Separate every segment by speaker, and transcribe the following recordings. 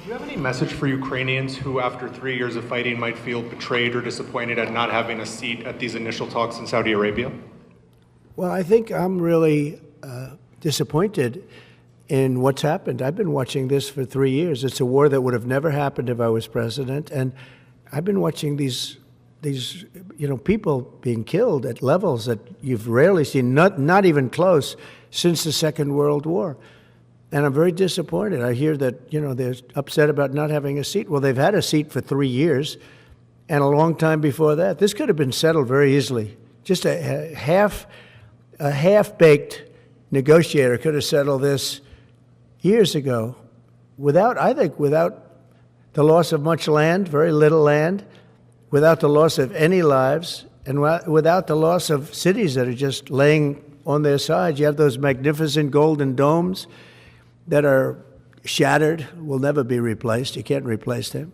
Speaker 1: you have any message for Ukrainians who, after 3 years of fighting, might feel betrayed or disappointed at not having a seat at these initial talks in Saudi Arabia?
Speaker 2: Well, I think I'm really disappointed in what's happened. I've been watching this for 3 years. It's a war that would have never happened if I was president, and I've been watching these people being killed at levels that you've rarely seen, not even close, since the Second World War. And I'm very disappointed. I hear that, they're upset about not having a seat. Well, they've had a seat for 3 years and a long time before that. This could have been settled very easily. Just a half-baked negotiator could have settled this years ago without the loss of much land, very little land, without the loss of any lives, and without the loss of cities that are just laying on their sides. You have those magnificent golden domes that are shattered, will never be replaced. You can't replace them.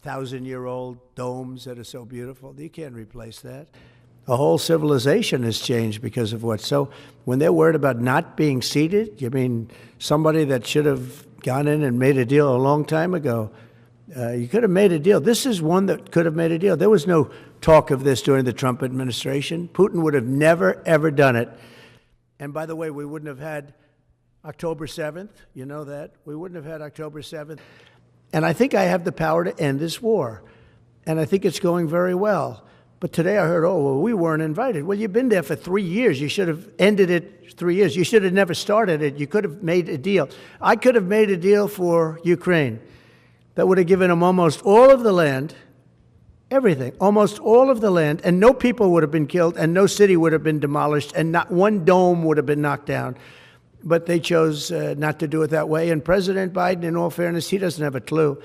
Speaker 2: 1,000-year-old domes that are so beautiful, you can't replace that. A whole civilization has changed because of what. So when they're worried about not being seated, you mean somebody that should have gone in and made a deal a long time ago? You could have made a deal. This is one that could have made a deal. There was no talk of this during the Trump administration. Putin would have never, ever done it. And by the way, we wouldn't have had October 7th. You know that. We wouldn't have had October 7th. And I think I have the power to end this war. And I think it's going very well. But today I heard, we weren't invited. Well, you've been there for 3 years. You should have ended it 3 years. You should have never started it. You could have made a deal. I could have made a deal for Ukraine that would have given them almost all of the land, everything, almost all of the land, and no people would have been killed, and no city would have been demolished, and not one dome would have been knocked down. But they chose not to do it that way. And President Biden, in all fairness, he doesn't have a clue.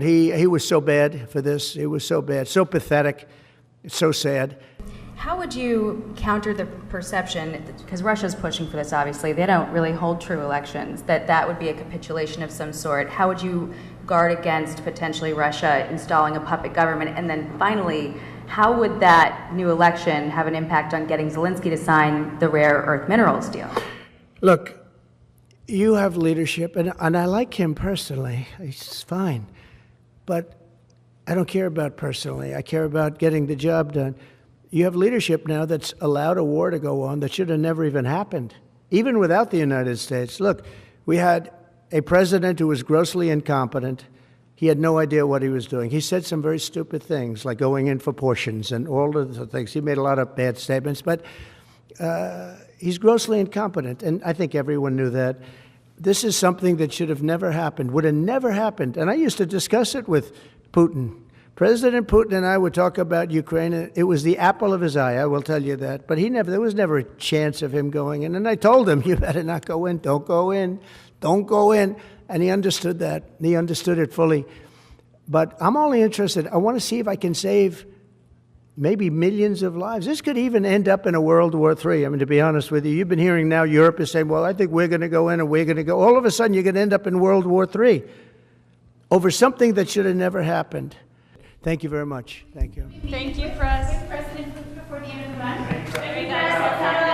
Speaker 2: He was so bad for this. He was so bad, so pathetic. It's so sad.
Speaker 3: How would you counter the perception, because Russia's pushing for this, obviously, they don't really hold true elections, that would be a capitulation of some sort. How would you guard against potentially Russia installing a puppet government? And then finally, how would that new election have an impact on getting Zelensky to sign the rare earth minerals deal?
Speaker 2: Look, you have leadership, and I like him personally. He's fine. But I don't care about personally. I care about getting the job done. You have leadership now that's allowed a war to go on that should have never even happened, even without the United States. Look, we had a president who was grossly incompetent. He had no idea what he was doing. He said some very stupid things, like going in for portions and all of the things. He made a lot of bad statements, but he's grossly incompetent, and I think everyone knew that. This is something that should have never happened, would have never happened. And I used to discuss it with Putin. President Putin and I would talk about Ukraine. It was the apple of his eye, I will tell you that. But there was never a chance of him going in. And I told him, you better not go in. Don't go in. Don't go in. And he understood that. He understood it fully. But I'm only interested, I want to see if I can save maybe millions of lives. This could even end up in a World War III. I mean, to be honest with you, you've been hearing now Europe is saying, well, I think we're going to go in and we're going to go. All of a sudden, you're going to end up in World War III over something that should have never happened. Thank you very much. Thank you.
Speaker 4: Thank you, President, for the end of the month.